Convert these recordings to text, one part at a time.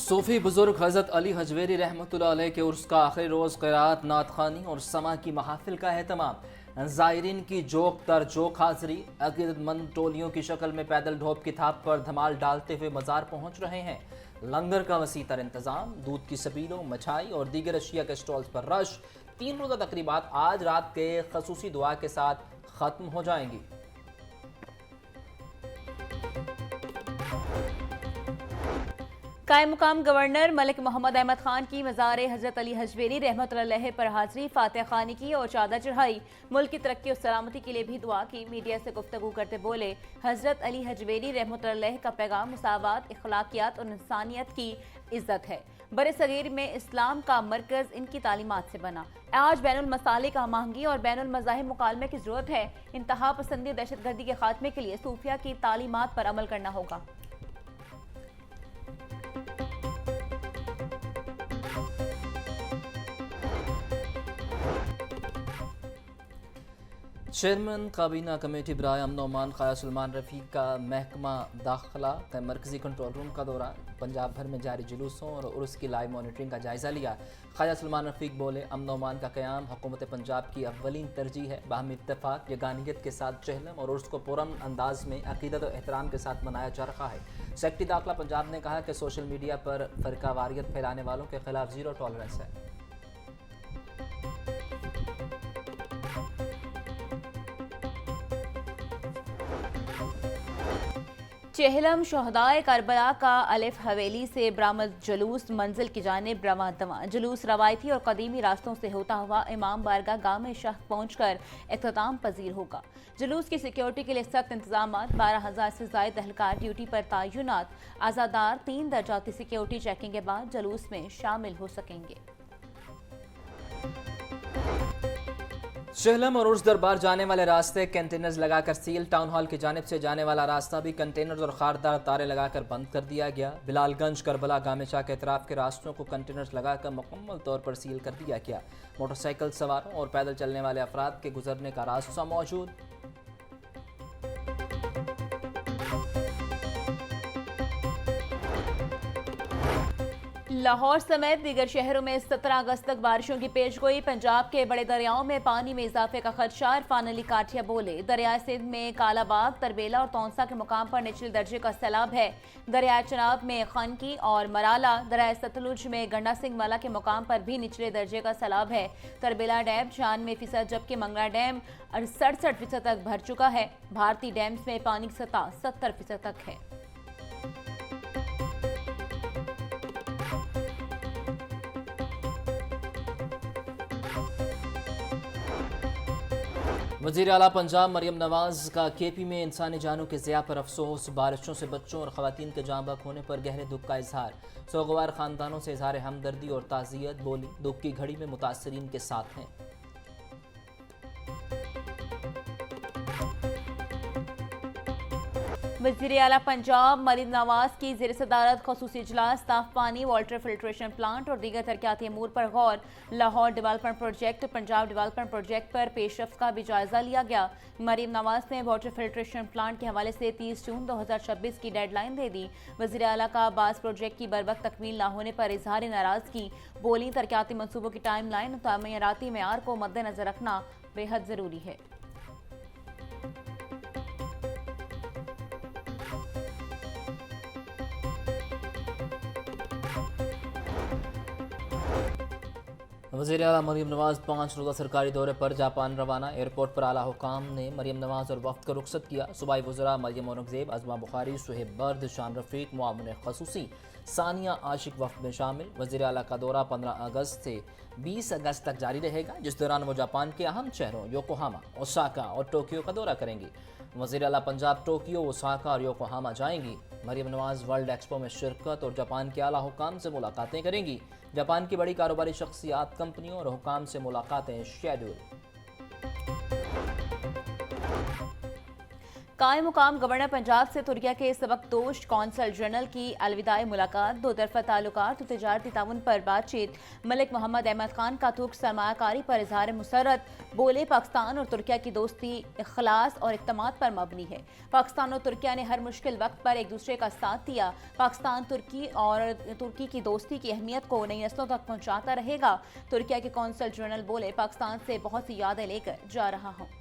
सूफी बुजुर्ग हज़रत अली हजवेरी रहमतुल्लाह अलैह के उर्स का आखिरी रोज़ क़िरात, नात ख़ानी और समा की महफिल का अहतमाम। ज़ायरीन की जोक तर जोक हाज़री। अक़ीदतमंद टोलियों की शक्ल में पैदल ढोप की थाप पर धमाल डालते हुए मज़ार पहुँच रहे हैं। लंगर का वसी तर इंतज़ाम, दूध की सबीलों, मिठाई और दीगर अशिया के स्टॉल्स पर रश। 3 रोज़ा तकरीबात आज रात के खसूसी दुआ के साथ ख़त्म हो जाएंगी। कायम मुकाम गवर्नर मलिक मोहम्मद अहमद खान की मज़ार हज़रत अली हजवेरी रहमतुल्लाह अलैह पर हाज़री, फातिहा ख़ानी की और चादर चढ़ाई। मुल्क की तरक्की और सलामती के लिए भी दुआ की। मीडिया से गुफ्तगू करते बोले, हज़रत अली हजवेरी रहमतुल्लाह अलैह का पैगाम मुसावात, इखलाकियात और इंसानियत की इज्जत है। बरे सगीर में इस्लाम का मरकज़ इनकी तालीमात से बना। आज बैनुल मसालिक हमआहंगी और बैनुल मज़ाहिब मुकालमे की ज़रूरत है। इंतहा पसंदी और दहशतगर्दी के खात्मे के लिए सूफिया की तालीमात पर अमल करना होगा। चेयरमैन काबीना कमेटी बराए अमन अमान ख्वाजा सलमान रफ़ीक का महकमा दाखिला का मरकज़ी कंट्रोल रूम का दौरा। पंजाब भर में जारी जुलूसों और उर्स की लाइव मॉनिटरिंग का जायज़ा लिया। ख्वाजा सलमान रफ़ीक बोले, अमन अमान का क़याम हुकूमत पंजाब की अव्वलीन तरजीह है। बाहमी इत्तेफाक, यगानियत के साथ चहलम और उर्स को पुरअमन अंदाज में अक़ीदत और एहतराम के साथ मनाया जा रहा है। सेक्रेटरी दाखिला पंजाब ने कहा कि सोशल मीडिया पर फ़िरकावारियत फैलाने वालों के खिलाफ ज़ीरो टॉलरेंस है। चेहलम शहदाए करबला का अलिफ हवेली से बरामद जुलूस मंजिल की जानिब रवां दवा। जुलूस रवायती और कदीमी रास्तों से होता हुआ इमाम बारगाह गाम शाह पहुंचकर इख्तिताम पजीर होगा। जुलूस की सिक्योरिटी के लिए सख्त इंतजाम, 12,000 से ज़ायद एहलकार ड्यूटी पर तैनात। आज़ादार 3 दर्जाती सिक्योरिटी चेकिंग के बाद जुलूस में शामिल हो सकेंगे। चेहलम और उर्स दरबार जाने वाले रास्ते कंटेनर्स लगाकर सील। टाउन हॉल की जानिब से जाने वाला रास्ता भी कंटेनर्स और खारदार तारे लगाकर बंद कर दिया गया। बिलालगंज, करबला, गामेशाह के अतराफ के रास्तों को कंटेनर्स लगाकर मुकम्मल तौर पर सील कर दिया गया। मोटरसाइकिल सवारों और पैदल चलने वाले अफराद के गुजरने का रास्ता मौजूद। लाहौर समेत दीगर शहरों में 17 अगस्त तक बारिशों की पेशगोई। पंजाब के बड़े दरियाओं में पानी में इजाफे का खदशा। इरफान अली काठिया बोले, दरियाए सिंध में कालाबाग, तरबेला और तौंसा के मुकाम पर निचले दर्जे का सैलाब है। दरियाए चनाब में खनकी और मराला, दरियाए सतलुज में गंडा सिंह माला के मुकाम पर भी निचले दर्जे का सैलाब है। तरबेला डैम 96%, जबकि मंगला डैम 67% तक भर चुका है। भारतीय डैम्स में पानी की सतह 70% तक है। वज़ीर आला पंजाब मरियम नवाज़ का केपी में इंसानी जानों के ज़िया पर अफसोस। बारिशों से बच्चों और ख़वातीन के जाँ बहक होने पर गहरे दुख का इजहार। सोगवार ख़ानदानों से इजहार हमदर्दी और ताज़ियत। बोली, दुख की घड़ी में मुतासरीन के साथ हैं। वज़ीर आला पंजाब मरियम नवाज की ज़ेर सदारत ख़ुसूसी इजलास। साफ पानी, वाटर फिल्ट्रेशन प्लांट और दीगर तरक्याती अमूर पर गौर। Lahore development project, Punjab development project पर पेशरफ्त का भी जायजा लिया गया। मरियम नवाज ने वाटर फिल्ट्रेशन प्लांट के हवाले से 30 जून 2026 की डेडलाइन दे दी। वज़ीर आला का बास प्रोजेक्ट की बरवक्त तकमील न होने पर इजहार नाराजगी। बोली, तरक्याती मनसूबों की टाइम लाइन और तामीराती मेयार को मद्देनजर रखना बेहद ज़रूरी है। वज़ीर आला मरियम नवाज़ 5 रोज़ा सरकारी दौरे पर जापान रवाना। एयरपोर्ट पर आला हुकाम ने मरियम नवाज़ और वफ़द को रुखसत किया। सूबाई वज़रा मरियम औरंगज़ेब, अज़मा बुखारी, शुहेब बर्द, शान रफ़ीक, मुआविन ख़ुसूसी सानिया आशिक वफ़द में शामिल। वज़ीर आला का दौरा 15 अगस्त से 20 अगस्त तक जारी रहेगा, जिस दौरान वो जापान के अहम शहरों योकोहामा, ओसाका और टोक्यो का दौरा करेंगी। वज़ीर आला पंजाब टोक्यो, ओसाका और योकोहामा जाएंगी। मरियम नवाज़ वर्ल्ड एक्सपो में शिरकत और जापान के आला हुकाम से मुलाकातें करेंगी। जापान की बड़ी कारोबारी शख्सियात, कंपनियों और हुकाम से मुलाकातें शेड्यूल। कायम मुकाम गवर्नर पंजाब से तुर्किया के सबकदोश कौंसल जनरल की अलविदाई मुलाकात, दो तरफा ताल्लुकात और तिजारती ताउन पर बातचीत। मलिक मोहम्मद अहमद खान का तुर्क सरमायाकारी पर इजहार मुसर्रत, बोले पाकिस्तान और तुर्किया की दोस्ती इखलास और इत्तमाद पर मबनी है। पाकिस्तान और तुर्किया ने हर मुश्किल वक्त पर एक दूसरे का साथ दिया। पाकिस्तान तुर्की की दोस्ती की अहमियत को नई नस्लों तक पहुंचाता रहेगा। तुर्किया के कौंसल जनरल बोले, पाकिस्तान से बहुत सी यादें लेकर जा रहा हूं।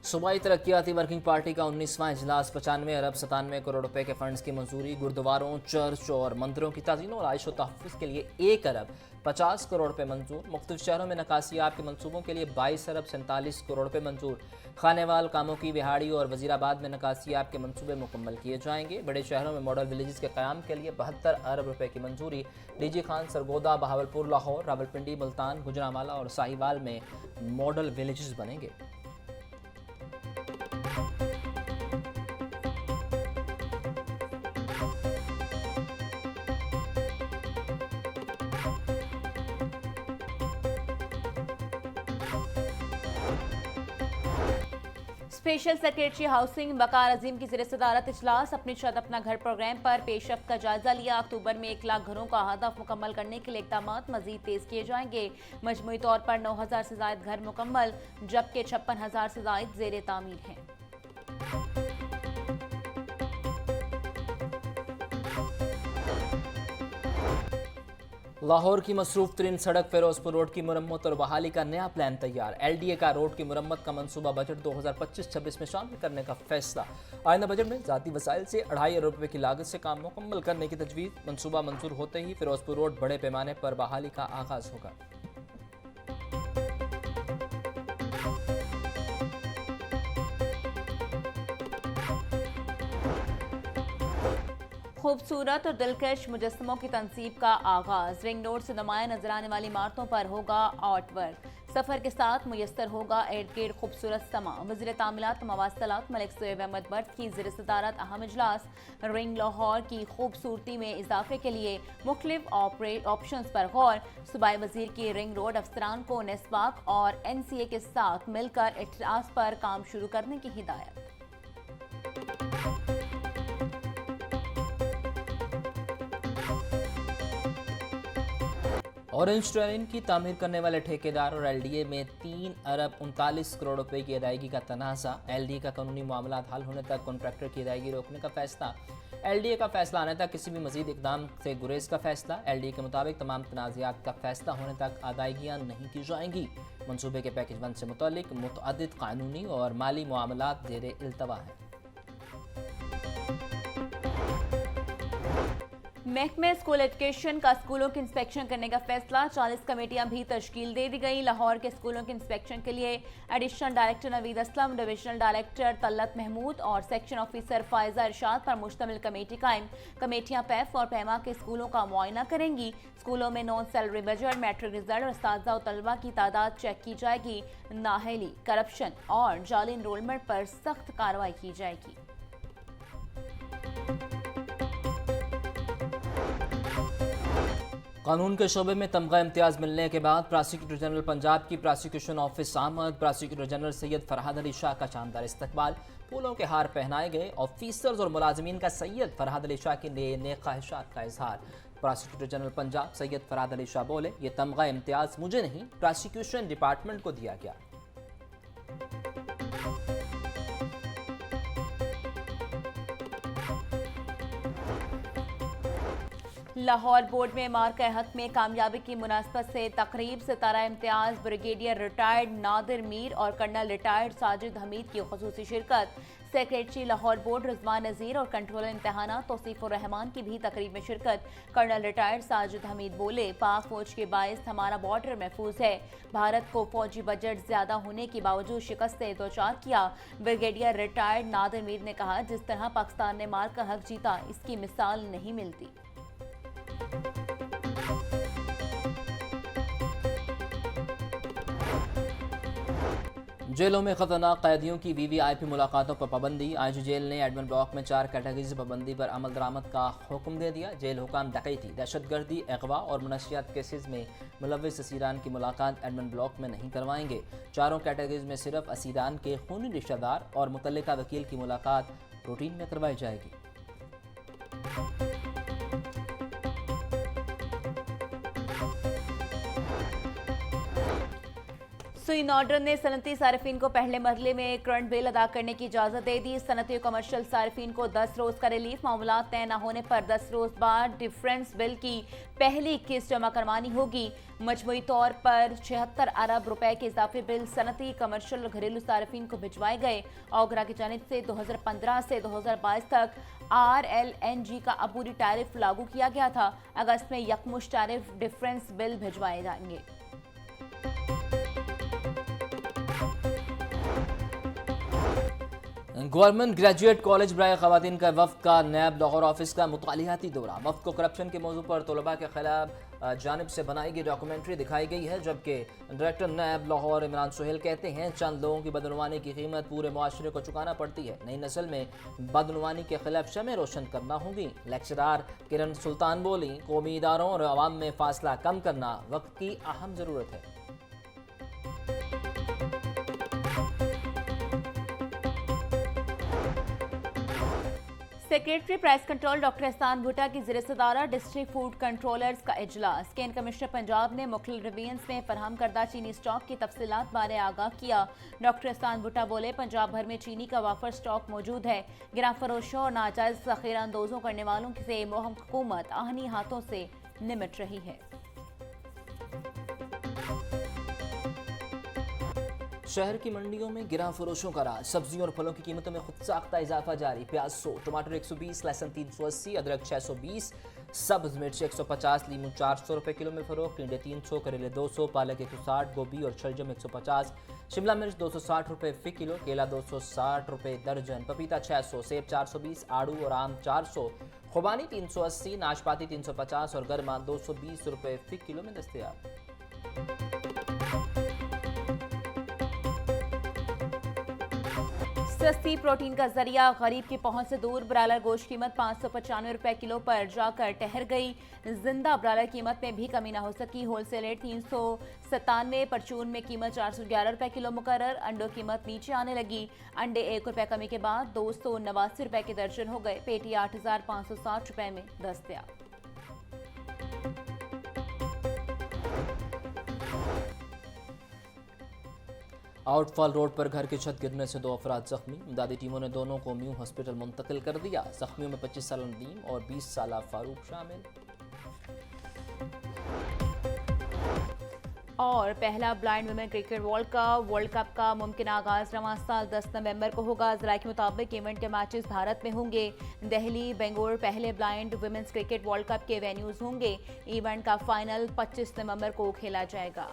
सूबाई तरक्याती वर्किंग पार्टी का 19वां इजलास 95 अरब 97 करोड़ रुपए के फंड्स की मंजूरी। गुरुद्वारों, चर्च और मंदिरों की ताज़ीन और आयशो तहफ़्फ़ुज़ के लिए 1 अरब 50 करोड़ रुपए मंजूर। मुख्तलिफ शहरों में नकासियाब के मनसूबों के लिए 22 अरब 47 करोड़ रुपए मंजूर। खानेवाल, कामों की विहाड़ी और वजीराबाद में नकासियाब के मनसूबे मुकम्मल किए जाएंगे। बड़े शहरों में मॉडल विलेजेस के क़याम के लिए 72 अरब रुपए की मंजूरी। डीजी खान, सरगोदा, बहावलपुर, लाहौर, रावलपिंडी, मुल्तान, गुजरांवाला और साहिवाल में मॉडल विलेजेस बनेंगे। स्पेशल सेक्रेटरी हाउसिंग वकार अजीम की ज़ेर सदारत इजलास, अपनी छत अपना घर प्रोग्राम पर पेशरफ्त का जायजा लिया। अक्टूबर में 1 लाख घरों का हदफ मुकम्मल करने के लिए इक़दाम मजीद तेज किए जाएंगे। मजमूई तौर पर 9,000 से ज़ायद घर मुकम्मल, जबकि 56,000 से ज़ायद ज़ेर तामीर हैं। लाहौर की मसरूफ तरीन सड़क फिरोजपुर रोड की मुरम्मत और बहाली का नया प्लान तैयार। LDA का रोड की मुरम्मत का मनसूबा बजट 2025-26 में शामिल करने का फैसला। आइंदा बजट में ज़ाती वसाइल से 2.5 अरब रुपए की लागत से काम मुकम्मल करने की तजवीज़। मनसूबा मंजूर होते ही फिरोजपुर रोड बड़े पैमाने पर बहाली का आगाज होगा। खूबसूरत और दिलकश मुजस्समों की तनसीब का आगाज। रिंग रोड से नुमाया नजर आने वाली इमारतों पर होगा आर्ट वर्क। सफर के साथ मुयस्सर होगा इर्द गिर्द खूबसूरत समा। वज़ीर तामीलात मवासलात मलिक सोएब अहमद बर्द की ज़ेर सदारत अहम इजलास। रिंग लाहौर की खूबसूरती में इजाफे के लिए मुख्तलिफ ऑप्शंस पर गौर। सूबाई वजीर की रिंग रोड अफसरान को नेस्पाक और NCA के साथ मिलकर इतिहास पर काम शुरू करने की हिदायत। ऑरेंज ट्रेन की तामीर करने वाले ठेकेदार और LDA में 3 अरब 39 करोड़ रुपए की अदायगी का तनाज़ा। LDA का कानूनी मामला हल होने तक कॉन्ट्रैक्टर की अदायगी रोकने का फैसला। LDA का फैसला आने तक किसी भी मजीद इकदाम से गुरेज का फैसला। LDA के मुताबिक तमाम तनाज़ात का फैसला होने तक अदायगियाँ नहीं की जाएंगी। मनसूबे के पैकेज 1 से मुतल्लिक मुतअद्दिद कानूनी और माली मामलात ज़ेरे इल्तवा है। महकमे स्कूल एजुकेशन का स्कूलों की इंस्पेक्शन करने का फैसला। 40 कमेटियां भी तश्कील दे दी गई। लाहौर के स्कूलों के इंस्पेक्शन के लिए additional director Naveed Aslam, divisional director Talat Mahmood और सेक्शन ऑफिसर फायजा इरशाद पर मुश्तमिल कमेटी कायम। कमेटियां पैफ और पैमा के स्कूलों का मुआयना करेंगी। स्कूलों में non salary budget, matric result और उस्तादा और तलबा की तादाद चेक की जाएगी। नाअहली, करप्शन और जाली इनरोलमेंट पर सख्त कार्रवाई की जाएगी। कानून के शोबे में तमगा इम्तियाज़ मिलने के बाद प्रोसिक्यूटर जनरल पंजाब की प्रोसिक्यूशन ऑफिस आमद। प्रोसिक्यूटर जनरल सैयद फरहाद अली शाह का शानदार इस्तकबाल। फूलों के हार पहनाए गए। ऑफिसर्स और मुलाजमीन का सैयद फरहाद अली शाह की नेक ख्वाहिशात का इजहार। प्रोसिक्यूटर जनरल पंजाब सैयद फरहाद अली शाह बोले, ये तमगा इम्तियाज़ मुझे नहीं, प्रोसिक्यूशन डिपार्टमेंट को दिया गया। लाहौर बोर्ड में मार्का हक में कामयाबी की मुनासबत से तकरीब सितारा इम्तियाज, ब्रिगेडियर रिटायर्ड नादिर मीर और कर्नल रिटायर्ड साजिद हमीद की खुसूसी शिरकत। सेक्रेटरी लाहौर बोर्ड रिजवान नज़ीर और कंट्रोलर इम्तहानात तौसीफुर रहमान की भी तकरीब में शिरकत। कर्नल रिटायर्ड साजिद हमीद बोले, पाक फौज के बायस हमारा बॉर्डर महफूज है। भारत को फौजी बजट ज्यादा होने के बावजूद शिकस्त दो चार किया। ब्रिगेडियर रिटायर्ड नादिर मीर ने कहा, जिस तरह पाकिस्तान ने मार्का हक जीता, इसकी मिसाल नहीं मिलती। जेलों में खतरनाक कैदियों की वीवीआईपी मुलाकातों पर पाबंदी। आईजी जेल ने एडमिन ब्लॉक में 4 कैटेगरी से पाबंदी पर अमल दरामद का हुक्म दे दिया। जेल हुकाम डकैती, दहशतगर्दी, अगवा और मनशियात केसेस में मुलविस असीरान की मुलाकात एडमिन ब्लॉक में नहीं करवाएंगे। चारों कैटेगरीज में सिर्फ असीरान के खूनी रिश्तेदार और मुतल्लिका वकील की मुलाकात रूटीन में करवाई जाएगी। सुइन ऑर्डर ने सनती सार्फिन को पहले मरहले में करंट बिल अदा करने की इजाजत दे दी। सनती और कमर्शियल सार्फिन को 10 रोज का रिलीफ। मामला तय न होने पर 10 रोज बाद डिफरेंस बिल की पहली किस्त जमा करवानी होगी। मजमूई तौर पर 76 अरब रुपए के इजाफी बिल सनती, कमर्शियल और घरेलू सार्फिन को भिजवाए गए। ओगरा की जानिब से 2015 से 2022 तक RLNG का अबूरी टैरिफ लागू किया गया था। अगस्त में यकमुश्त टैरिफ डिफरेंस बिल भिजवाए जाएंगे। गवर्नमेंट ग्रेजुएट कॉलेज बराए खवातीन का वफ्द का नैब लाहौर ऑफिस का मुतालियाती दौरा। वफ्द को करप्शन के मौजू पर तलबा के खिलाफ जानिब से बनाई गई डॉक्यूमेंट्री दिखाई गई है, जबकि डायरेक्टर नैब लाहौर इमरान सुहेल कहते हैं चंद लोगों की बदनवानी की कीमत पूरे मुआशरे को चुकाना पड़ती है। नई नस्ल में बदनवानी के खिलाफ शमें रोशन करना होगी। लेक्चरार किरण सुल्तान बोली, कौमी इदारों और अवाम में फासला कम करना वक्त की अहम ज़रूरत है। सेक्रेटरी प्राइस कंट्रोल डॉक्टर एहसान भुट्टा की ज़िर सदारा डिस्ट्रिक्ट फूड कंट्रोलर्स का इजलास। केन कमिश्नर पंजाब ने मुख्तलिफ रिवीजन्स में फराहम करदा चीनी स्टॉक की तफसीलात बारे आगाह किया। डॉक्टर एहसान भुट्टा बोले, पंजाब भर में चीनी का वाफर स्टॉक मौजूद है। गिरा फरोशों और नाजायज ज़ख़ीरा अंदोजों करने वालों से हुकूमत आहनी हाथों से निमट रही है। शहर की मंडियों में गिरा फरोशों का राज। सब्जियों और फलों की कीमतों में खुद साख्ता इजाफा जारी। प्याज 100, टमाटर 120, लहसुन 380, अदरक 620, सब्ज मिर्च 150, लीमू 400 रुपए किलो में फरोख्त। टिंडे 300, करेले 200, पालक 160, गोभी और शलजम 150, शिमला मिर्च 260 रुपए फी किलो, केला 260 रुपए दर्जन, पपीता 600, सेब 420, आड़ू और आम 400, खुबानी 380, नाशपाती 350 और गर्मा 220 रुपए फी किलो में दस्तयाब। सस्ती प्रोटीन का जरिया गरीब की पहुंच से दूर। ब्रायलर गोश्त कीमत 595 रुपए किलो पर जाकर ठहर गई। जिंदा ब्रायलर कीमत में भी कमी न हो सकी। होलसेल रेट 397, परचून में कीमत 411 रुपए किलो मुकर्रर। अंडों की कीमत नीचे आने लगी। अंडे 1 रुपए कमी के बाद 289 रुपए के दर्जन हो गए। पेटी 8560 रुपए में दस्तयाब। आउटफॉल रोड पर घर की छत गिरने से 2 अफराद जख्मी। इमदादी टीमों ने दोनों को म्यू हॉस्पिटल मुंतकिल कर दिया। जख्मियों में 25 साल नदीम और 20 साल फारूक शामिल। और पहला blind women cricket world cup का मुमकिन आगाज रवां साल 10 नवंबर को होगा। जराये के मुताबिक इवेंट के मैचेस भारत में होंगे। दिल्ली, बेंगलुरु पहले blind women's cricket world cup के वेन्यूज होंगे। इवेंट का फाइनल 25 नवंबर को खेला जाएगा।